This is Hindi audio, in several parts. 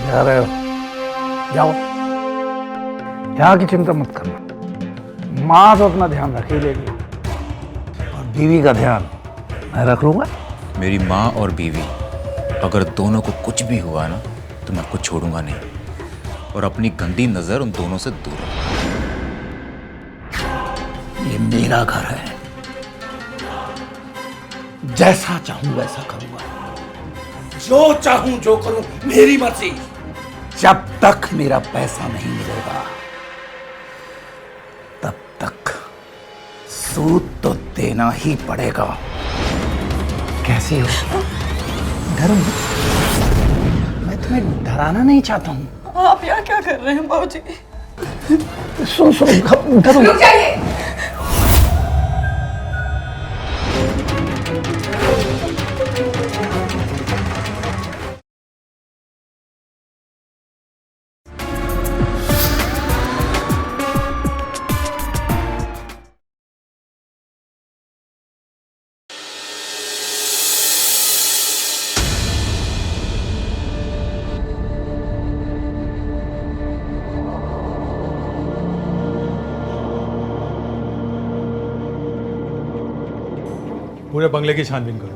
जा रहे हो, जाओ। यहाँ की चिंता मत करना, माँ तो अपना ध्यान रख ही लेगी और बीवी का ध्यान मैं रख लूंगा। मेरी माँ और बीवी, अगर दोनों को कुछ भी हुआ ना तो मैं आपको छोड़ूंगा नहीं और अपनी गंदी नजर उन दोनों से दूर रखूंगा। ये मेरा घर है, जैसा चाहूं वैसा करूंगा, जो चाहूं जो करूं, मेरी मर्जी। जब तक मेरा पैसा नहीं मिलेगा तब तक सूद तो देना ही पड़ेगा। कैसी हो? डरो मत, मैं तुम्हें डराना नहीं चाहता हूं। आप यहाँ क्या कर रहे हैं बाबूजी? सुन सुन, डरो मत। पूरे बंगले की छानबीन करो।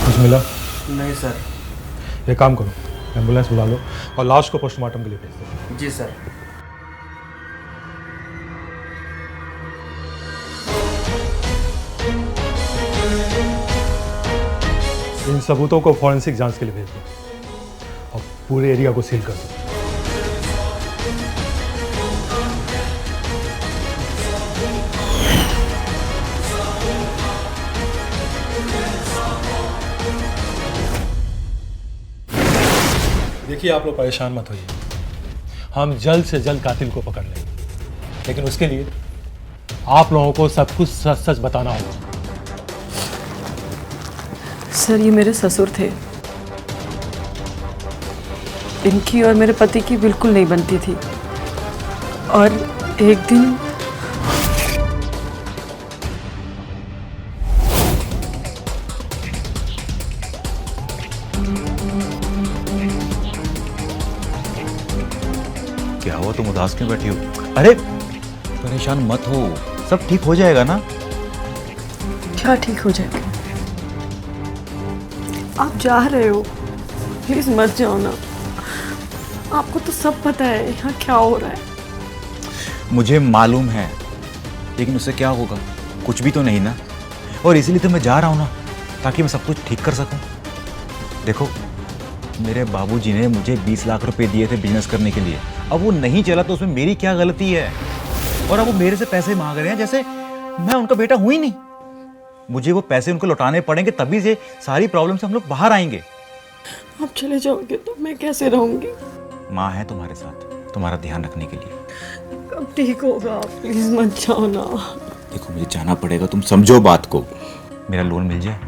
कुछ मिला? नहीं सर। एक काम करो, एम्बुलेंस बुला लो और लाश को पोस्टमार्टम के लिए भेज दो। जी सर। इन सबूतों को फॉरेंसिक जांच के लिए भेज दो और पूरे एरिया को सील कर दो। देखिए, आप लोग परेशान मत होइए, हम जल्द से जल्द कातिल को पकड़ लेंगे, लेकिन उसके लिए आप लोगों को सब कुछ सच सच बताना होगा। सर, ये मेरे ससुर थे। इनकी और मेरे पति की बिल्कुल नहीं बनती थी और एक दिन क्या हुआ, तुम उदास क्यों बैठी हो? अरे परेशान मत हो, सब ठीक हो जाएगा ना। क्या ठीक हो जाएगा? आप जा रहे हो, प्लीज मत जाओ ना। आपको तो सब पता है यहाँ क्या हो रहा है। मुझे मालूम है, लेकिन उससे क्या होगा? कुछ भी तो नहीं ना। और इसीलिए तो मैं जा रहा हूँ ना, ताकि मैं सब कुछ ठीक कर सकूँ। देखो, मेरे बाबूजी ने मुझे 20 लाख रुपए दिए थे बिजनेस करने के लिए। अब वो नहीं चला तो उसमें मेरी क्या गलती है? और अब वो मेरे से पैसे मांग रहे हैं जैसे मैं उनका बेटा हूं ही नहीं। मुझे वो पैसे उनको लौटाने पड़ेंगे, तभी से सारी प्रॉब्लम से हम लोग बाहर आएंगे। आप चले जाओगे तो मैं कैसे रहूंगी? माँ है तुम्हारे साथ, तुम्हारा ध्यान रखने के लिए। कब ठीक होगा? प्लीज मत जाओ ना। देखो, मुझे जाना पड़ेगा, तुम समझो बात को। मेरा लोन मिल जाए,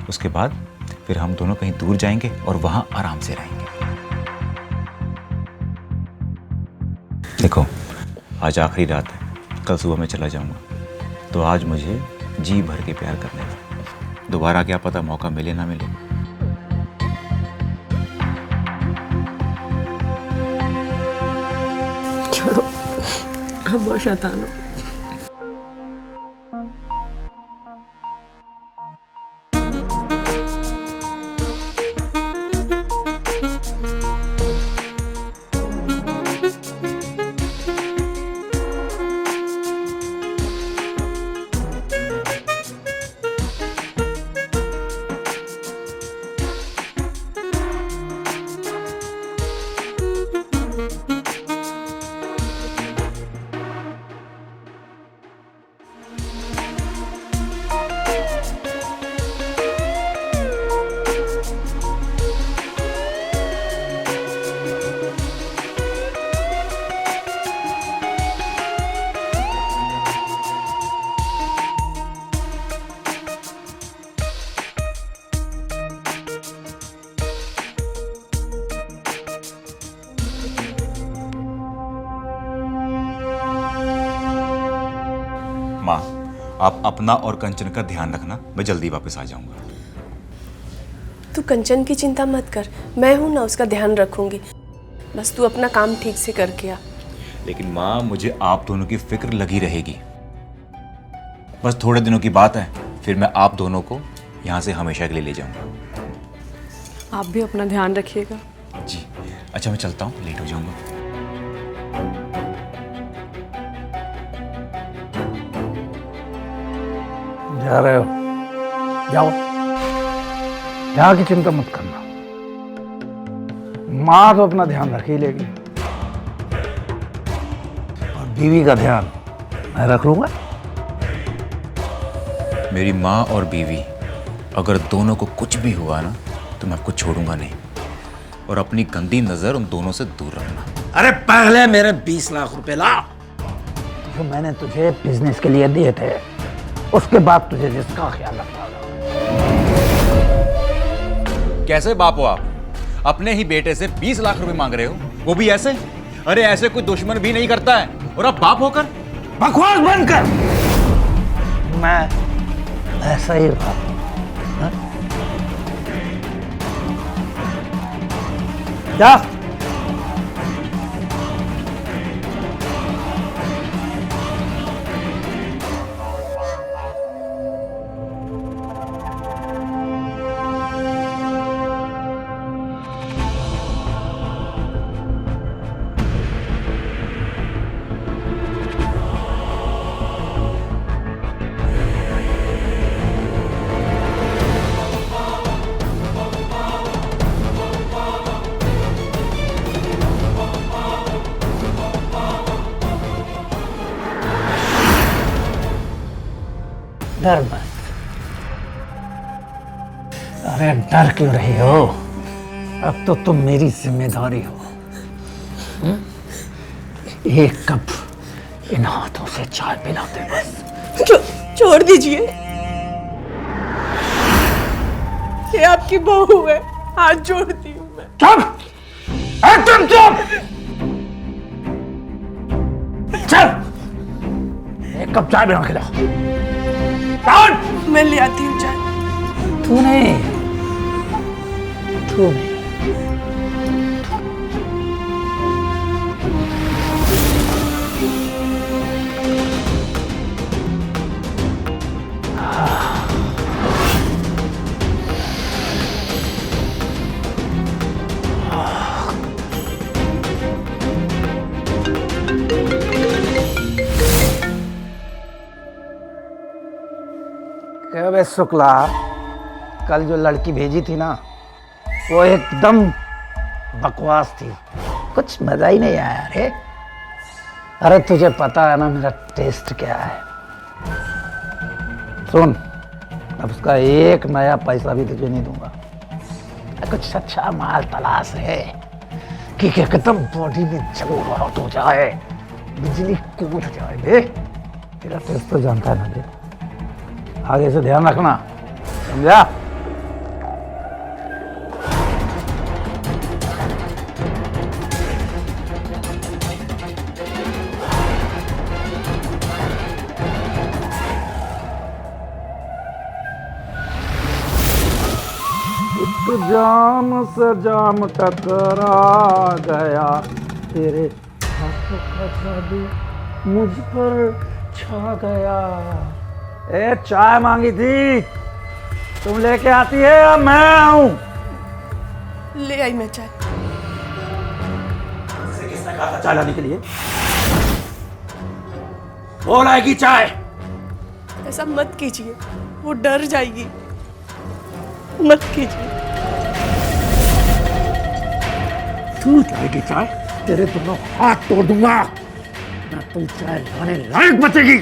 उसके बाद फिर हम दोनों कहीं दूर जाएंगे और वहां आराम से रहेंगे। देखो, आज आखिरी रात है, कल सुबह मैं चला जाऊंगा, तो आज मुझे जी भर के प्यार करने का। दोबारा क्या पता मौका मिले ना मिले। छोड़ो, अब वो शैतान हो। माँ, आप अपना और कंचन का ध्यान रखना, मैं जल्दी वापस आ जाऊंगा। तू कंचन की चिंता मत कर, मैं हूं ना, उसका ध्यान रखूंगी। बस तू अपना काम ठीक से करके आ। लेकिन माँ, मुझे आप दोनों की फिक्र लगी रहेगी। बस थोड़े दिनों की बात है, फिर मैं आप दोनों को यहाँ से हमेशा के लिए ले जाऊंगा। आप भी अपना ध्यान रखिएगा। जी। अच्छा, मैं चलता हूँ, लेट हो जाऊंगा। जा रहे हो, जाओ, यहाँ की चिंता मत करना। माँ तो अपना ध्यान रख ही लेगी और बीवी का ध्यान मैं रख लूंगा। मेरी माँ और बीवी, अगर दोनों को कुछ भी हुआ ना, तो मैं आपको छोड़ूंगा नहीं, और अपनी गंदी नजर उन दोनों से दूर रखना। अरे पहले मेरे 20 लाख रुपए ला, जो मैंने तुझे बिजनेस के लिए दिए थे, उसके बाद तुझे जिसका ख्याल रखना होगा। कैसे बाप हो आप? अपने ही बेटे से 20 लाख रुपए मांग रहे हो, वो भी ऐसे? अरे ऐसे कोई दुश्मन भी नहीं करता है, और आप बाप होकर? बकवास बंद कर। मैं ऐसा ही बाप हूं, हाँ? जा। डर मत। अरे डर क्यों रही हो? अब तो तुम मेरी जिम्मेदारी हो। एक कप इन हाथों से चाय पिलाते बस। छोड़ दीजिए, ये आपकी बहू है, हाथ जोड़ती हूँ मैं। चुप! एकदम चुप! चल, एक कप चाय बना के लाओ। मैं ले आती हूँ चाय। तू नहीं, तू नहीं। क्या बे शुक्ला, कल जो लड़की भेजी थी ना, वो एकदम बकवास थी, कुछ मजा ही नहीं आया रे। अरे तुझे पता है ना मेरा टेस्ट क्या है। सुन, अब उसका एक नया पैसा भी तुझे नहीं दूंगा। कुछ अच्छा माल तलाश है कि एकदम बॉडी में जंग हो जाए, बिजली कूद जाए। बे तेरा टेस्ट तो जानता है ना बे, आगे से ध्यान रखना, समझा? जाम से जाम टकरा गया, तेरे हाथों का जादू मुझ पर छा गया। ए चाय मांगी थी, तुम लेके आती है या मैं आऊं? ले आई मैं चाय। किसने कहा था चाय लाने के लिए? बोल आएगी चाय। ऐसा मत कीजिए, वो डर जाएगी, मत कीजिए। तू लाएगी चाय, तेरे दोनों हाथ तोड़ दूंगा, ना तुम चाय लाने लायक बचेगी,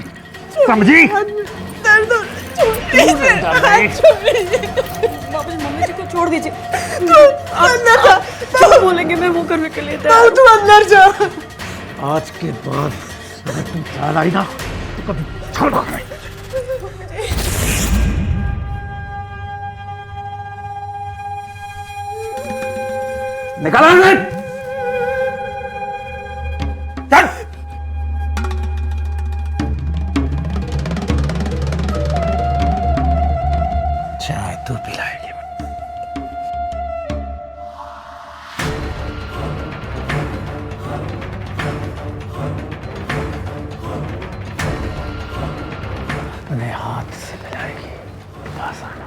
समझी? दर्द हो रहा है, छोड़ दीजिए। बाबूजी, मम्मी जी को छोड़ दीजिए। तू अंदर जा। जो बोलेंगे मैं वो करने के लिए तैयार हूं। तू अंदर जा। आज के बाद अगर तुम चाय लाई ना, तो कभी छोड़ो नहीं। निकालो इसे! चल! अपने हाथ से पिलाएगी, पास आना।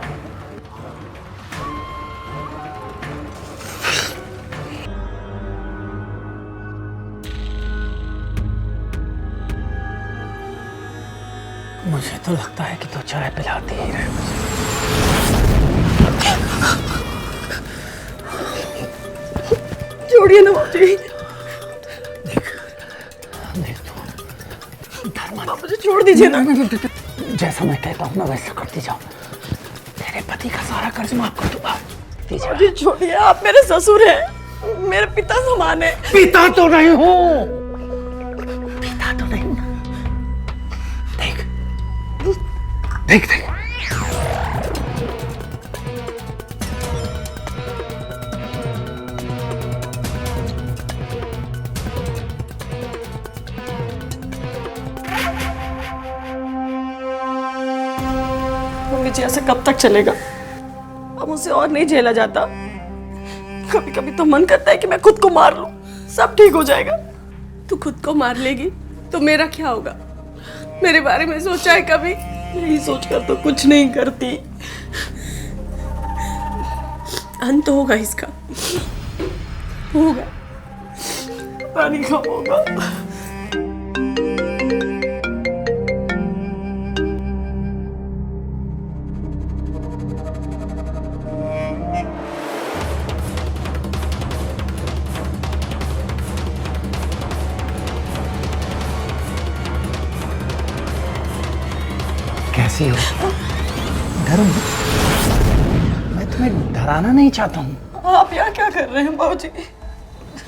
मुझे तो लगता है कि तू चाय पिलाती ही रहे मुझे। छोड़िए ना बाबूजी। देख तू धर्म मुझे छोड़ दीजिए ना। जैसा मैं कहता हूँ ना वैसा करती जाओ। तेरे पति का सारा कर्ज माफ कर दूंगा। मुझे छोड़िए, आप मेरे ससुर हैं, मेरे पिता समान है। पिता तो नहीं हूँ, पिता तो नहीं हूँ। देख देख देख, मम्मी जी ऐसे कब तक चलेगा? अब मुझसे और नहीं झेला जाता। कभी कभी तो मन करता है कि मैं खुद को मार लूं, सब ठीक हो जाएगा। तू खुद को मार लेगी तो मेरा क्या होगा? मेरे बारे में सोचा है कभी? यही सोचकर तो कुछ नहीं करती। अंत होगा इसका, होगा। पता नहीं कब होगा। कैसी हो? डरो मत। मैं तुम्हें डराना नहीं चाहता हूँ। आप यहाँ क्या कर रहे हैं बाबूजी?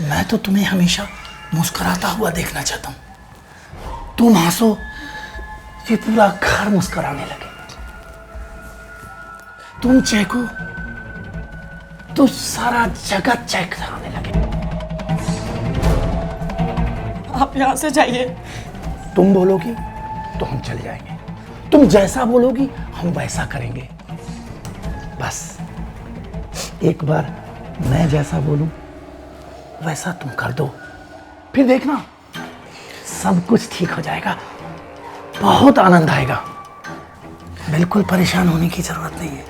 मैं तो तुम्हें हमेशा मुस्कुराता हुआ देखना चाहता हूँ। तुम हंसो, ये पूरा घर मुस्कुराने लगे। तुम चहको तो सारा जगत चहकने लगे। आप यहाँ से जाइए। तुम बोलोगी तो हम चले जाएंगे, तुम जैसा बोलोगी हम वैसा करेंगे। बस एक बार मैं जैसा बोलूं वैसा तुम कर दो, फिर देखना सब कुछ ठीक हो जाएगा। बहुत आनंद आएगा। बिल्कुल परेशान होने की जरूरत नहीं है।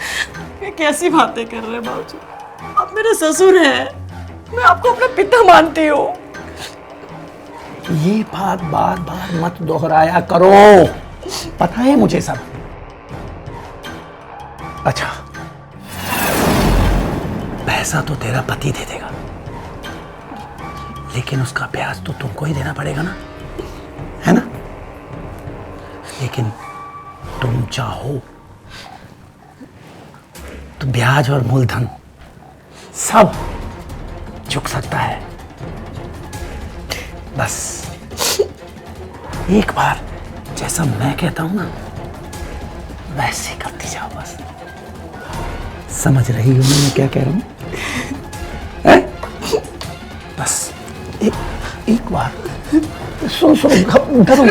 ये कैसी बातें कर रहे हैं बाबूजी? आप मेरे ससुर हैं, मैं आपको अपना पिता मानती हूँ। ये बात बार बार मत दोहराया करो, पता है मुझे सब। अच्छा, पैसा तो तेरा पति दे देगा, लेकिन उसका ब्याज तो तुमको ही देना पड़ेगा ना, है ना? लेकिन तुम चाहो तो ब्याज और मूलधन सब झुक सकता है। बस एक बार जैसा मैं कहता हूं ना वैसे करती जाओ। बस समझ रही हो मैं क्या कह रहा हूं? बस एक बार सुन घरों।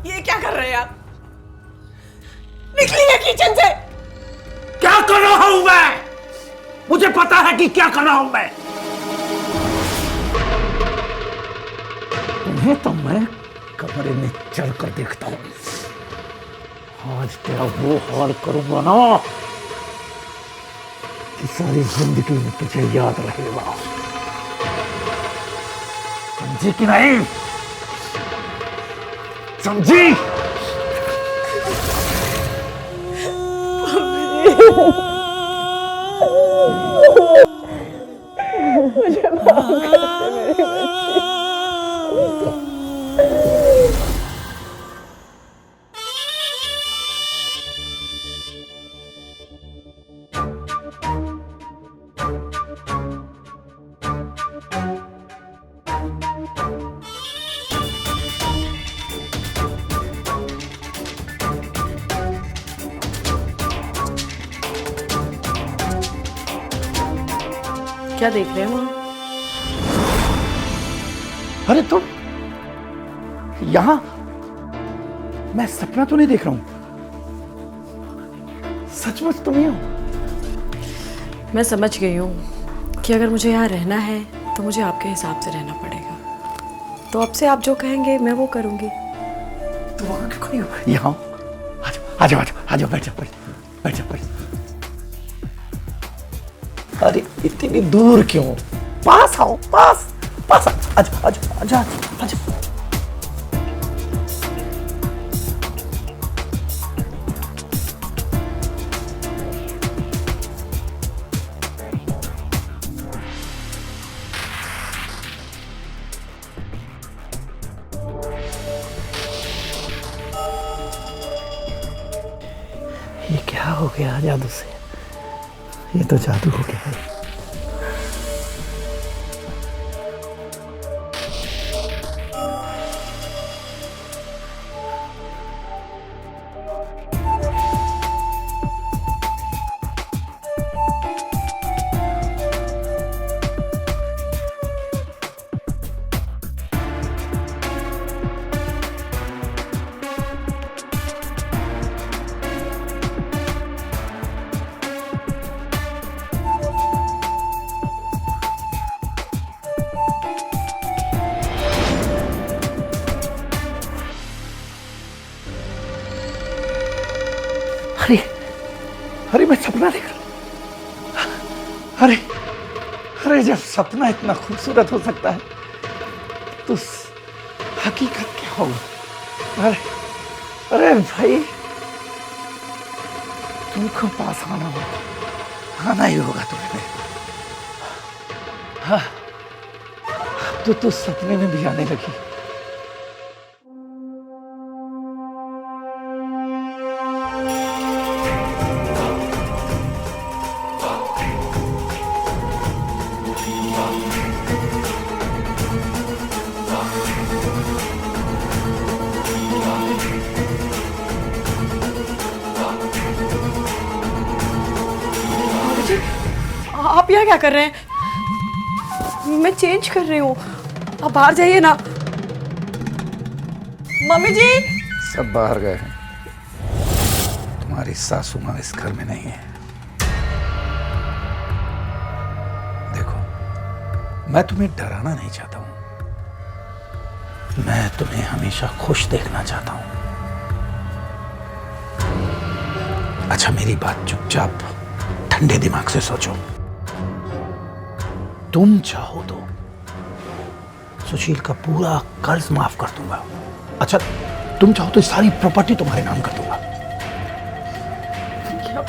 ये क्या कर रहे हैं आप? निकलिए किचन से। क्या कर रहा हूं मैं? मुझे पता है कि क्या कर रहा हूं मैं। तुम्हें तो मैं कमरे में चलकर देखता हूं। आज तेरा वो हाल करूंगा ना कि सारी जिंदगी में तुझे याद रहेगा। समझी कि नहीं? समझी? मुझे माफ कर दे मेरी बच्ची। क्या देख रहे हैं वहाँ? अरे तुम यहां? मैं सपना तो नहीं देख रहा हूं? सचमुच तुम ही हो? मैं समझ गई हूँ कि अगर मुझे यहाँ रहना है तो मुझे आपके हिसाब से रहना पड़ेगा। तो अब से आप जो कहेंगे मैं वो करूँगी। तो वहाँ क्यों खड़ी हो? यहाँ आ जाओ, आ जाओ, बैठ जाओ। अरे इतनी दूर क्यों? पास आओ, पास आ जाओ। ये क्या हो गया जादू से? ये तो जादू हो गया है। अरे मैं सपना देख रहा। अरे जब सपना इतना खूबसूरत हो सकता है तो हकीकत क्या होगा? अरे भाई, तुमको पास आना ही होगा तुम्हें। हाँ, तो सपने में भी आने लगी। आप यहाँ क्या कर रहे हैं? मैं चेंज कर रही हूँ, आप बाहर जाइए ना। मम्मी जी, सब बाहर गए हैं। तुम्हारी सासू माँ इस घर में नहीं है। देखो, मैं तुम्हें डराना नहीं चाहता हूँ, मैं तुम्हें हमेशा खुश देखना चाहता हूँ। अच्छा, मेरी बात चुपचाप ठंडे दिमाग से सोचो। तुम चाहो तो सुशील का पूरा कर्ज माफ कर दूंगा। अच्छा, तुम चाहो तो सारी प्रॉपर्टी तुम्हारे नाम कर दूंगा।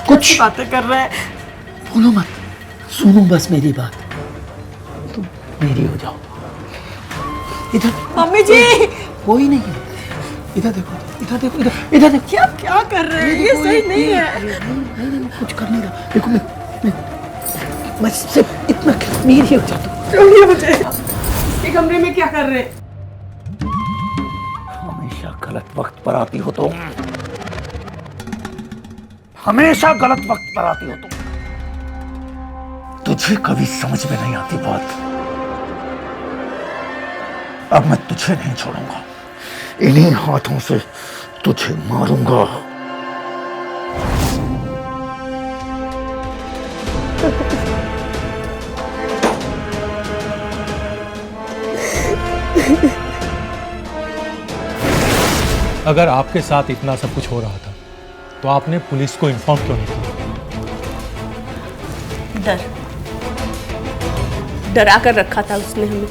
कुछ बातें कर रहे हैं। बोलो मत, सुनो बस मेरी बात। तुम मेरी हो जाओ। इधर मम्मी जी, कोई नहीं है। इधर देखो। क्या कर रहे हैं? ये सही नहीं है। नहीं, कुछ कर नहीं रहा। देखो, मैं सिर्फ इतना कश्मीर ही हो जाता हूँ। छोड़िए मुझे। ये कमरे में क्या कर रहे हैं? हमेशा गलत वक्त पर आती हो तुम। हमेशा गलत वक्त पर आती हो तुम। तुझे कभी समझ में नहीं आती बात। अब मैं तुझे नहीं छोड़ूंगा। इन्हीं हाथों से तुझे मारूंगा। अगर आपके साथ इतना सब कुछ हो रहा था तो आपने पुलिस को इन्फॉर्म क्यों नहीं किया? डरा कर रखा था उसने हमें।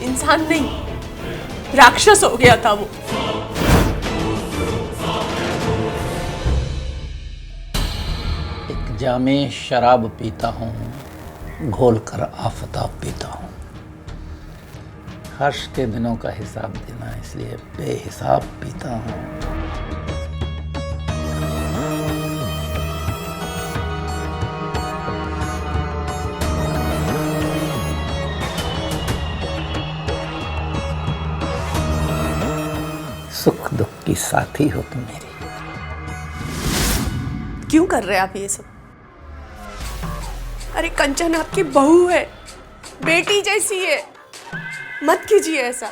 इंसान नहीं, राक्षस हो गया था वो। एक जामे शराब पीता हूँ, घोल कर आफताब पीता हूँ। हर्ष के दिनों का हिसाब देना, इसलिए बेहिसाब पीता हूँ। सुख दुख की साथी हो तुम मेरी। क्यों कर रहे हैं आप ये सब? अरे कंचन आपकी बहू है, बेटी जैसी है। मत कीजिए ऐसा।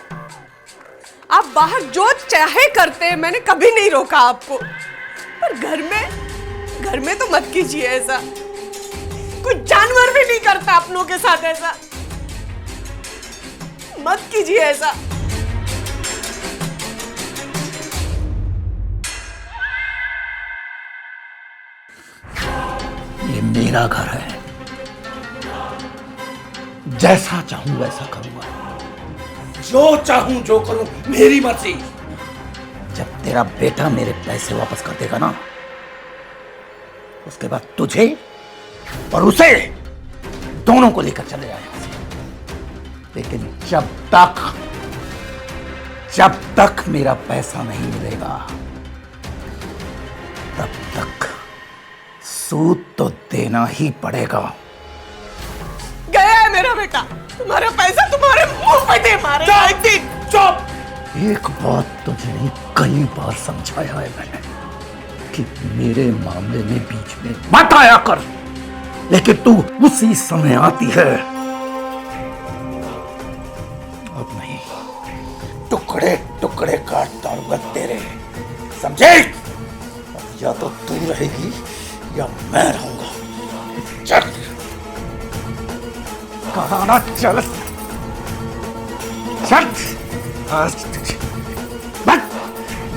आप बाहर जो चाहे करते हैं, मैंने कभी नहीं रोका आपको, पर घर में तो मत कीजिए ऐसा। कोई जानवर भी नहीं करता अपनों के साथ ऐसा। मत कीजिए ऐसा। ये मेरा घर है, जैसा चाहूं वैसा करूंगा, जो चाहूं जो करूं, मेरी मर्जी। जब तेरा बेटा मेरे पैसे वापस कर देगा ना, उसके बाद तुझे और उसे दोनों को लेकर चले जाएगा। लेकिन जब तक मेरा पैसा नहीं मिलेगा, तब तक सूद तो देना ही पड़ेगा। गया है मेरा बेटा, तुम्हारा पैसा तुम्हारे मुंह पे दे मारेगा एक दिन। चुप! एक बात तुझे नहीं कई बार समझाया है मैंने कि मेरे मामले में बीच में मत आया कर, लेकिन तू उसी समय आती है। अब नहीं, टुकड़े टुकड़े काट डालूंगा तेरे, समझे? अब या तो तू रहेगी या मैं रहूंगा। चल कहा ना, चल चल, आज तुझे बस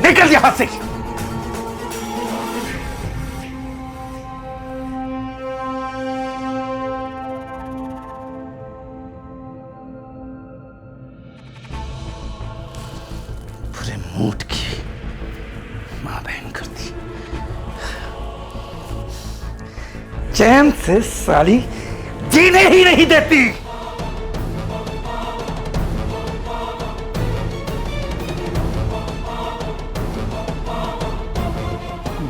निकल यहां से। पूरे मूड की मां बहन करती, चैन से साली जीने ही नहीं देती।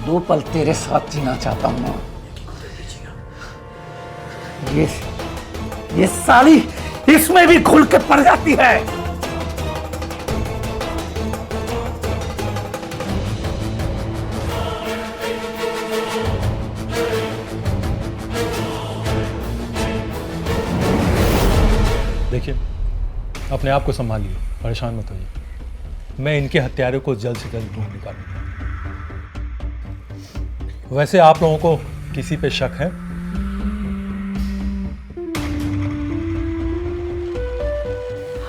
दो पल तेरे साथ जीना चाहता हूं मैं। ये साली इसमें भी घुल के पड़ जाती है। देखिए, अपने आप को संभालिए, परेशान मत होइए। मैं इनके हत्यारों को जल्द से जल्द ढूंढ निकालूंगा। वैसे आप लोगों को किसी पे शक है?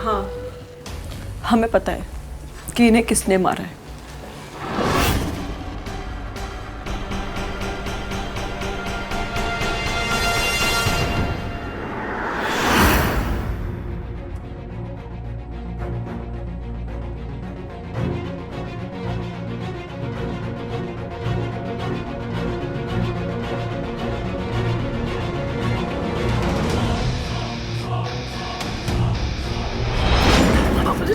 हाँ, हमें पता है कि इन्हें किसने मारा है।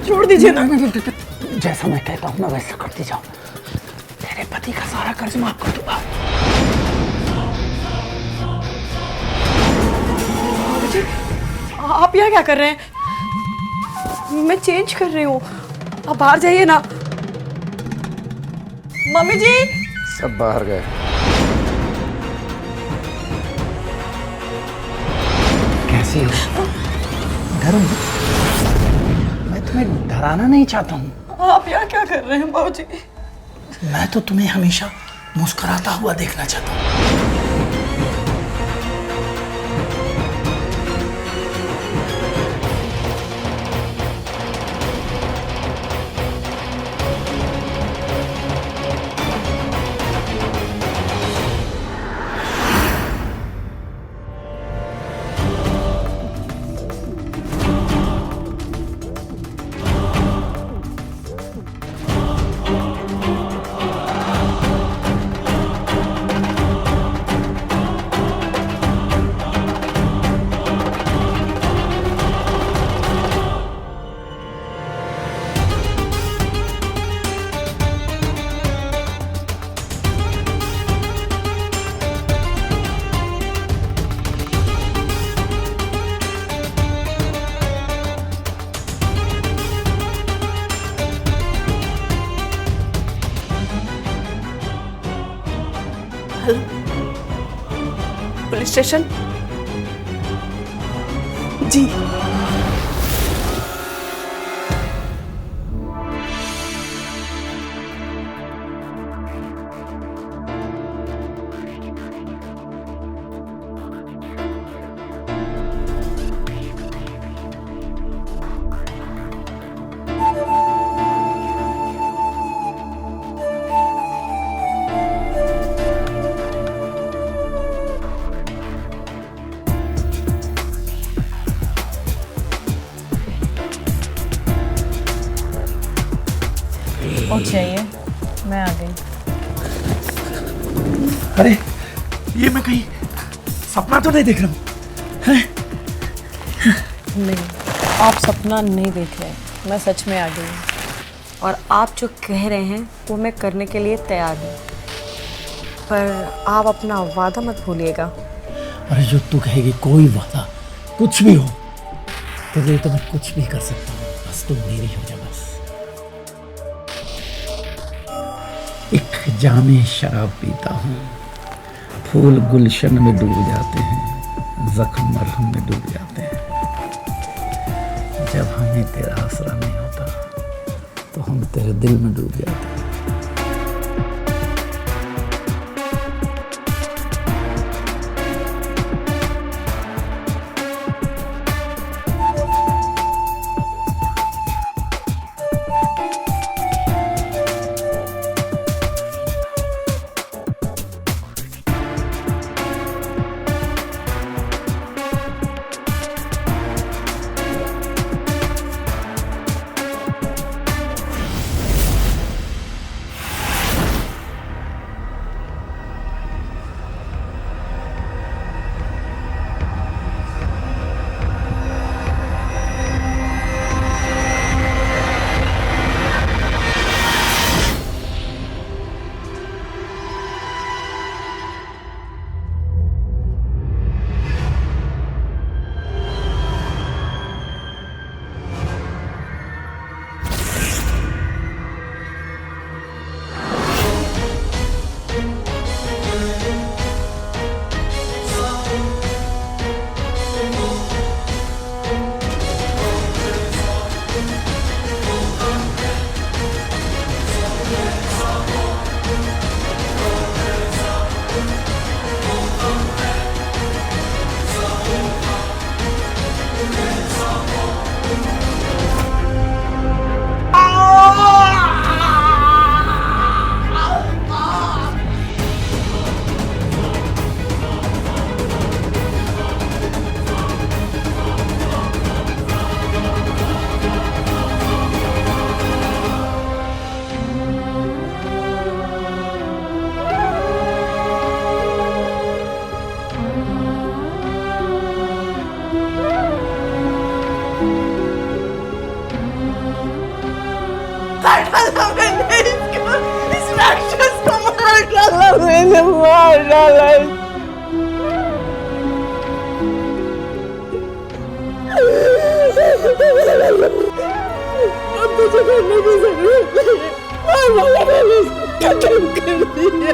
छोड़ दीजिए ना। जैसा मैं कहता हूं ना वैसा करती जाओ, तेरे पति का सारा कर्ज माफ कर दूंगा। आप यहाँ क्या कर रहे हैं? मैं चेंज कर रही हूँ, आप बाहर जाइए ना। मम्मी जी! सब बाहर गए। कैसी हो? डरो मत। मैं डराना नहीं चाहता हूँ। आप यहाँ क्या कर रहे हैं बाबूजी? मैं तो तुम्हें हमेशा मुस्कुराता हुआ देखना चाहता हूँ। Police station? जी। उठ जाइए, मैं आ गई। अरे ये मैं कहीं सपना तो नहीं देख रहा हूँ? नहीं, आप सपना नहीं देख रहे, मैं सच में आ गई हूँ। और आप जो कह रहे हैं वो मैं करने के लिए तैयार हूँ, पर आप अपना वादा मत भूलिएगा। अरे जो तू कहेगी, कोई वादा कुछ भी हो, तेरे लिए तो मैं कुछ भी कर सकता हूँ, बस तू मेरी हो जा। बस एक जामे शराब पीता हूँ, फूल गुलशन में डूब जाते हैं, जख्म मरहम में डूब जाते हैं। जब हमें तेरा आसरा नहीं होता तो हम तेरे दिल में डूब जाते हैं। मैंने मार डाला। अब मुझे करने की जरूरत नहीं है, और मैंने इसको खत्म कर दिया।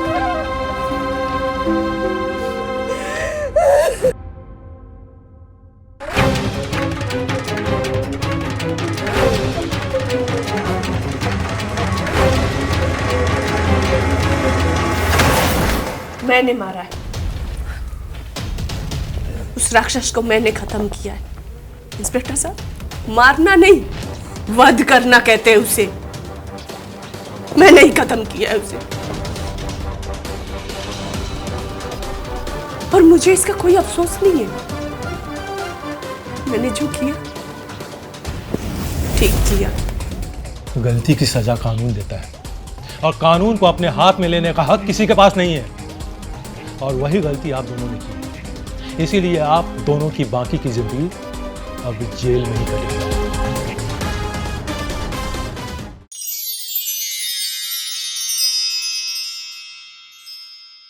मैंने मारा है, उस राक्षस को मैंने खत्म किया है। इंस्पेक्टर साहब, मारना नहीं, वध करना कहते हैं उसे। मैंने ही खत्म किया है उसे, और मुझे इसका कोई अफसोस नहीं है। मैंने जो किया ठीक किया। गलती की सजा कानून देता है, और कानून को अपने हाथ में लेने का हक किसी के पास नहीं है। और वही गलती आप दोनों ने की, इसीलिए आप दोनों की बाकी की जिंदगी अब जेल में ही कटेगी।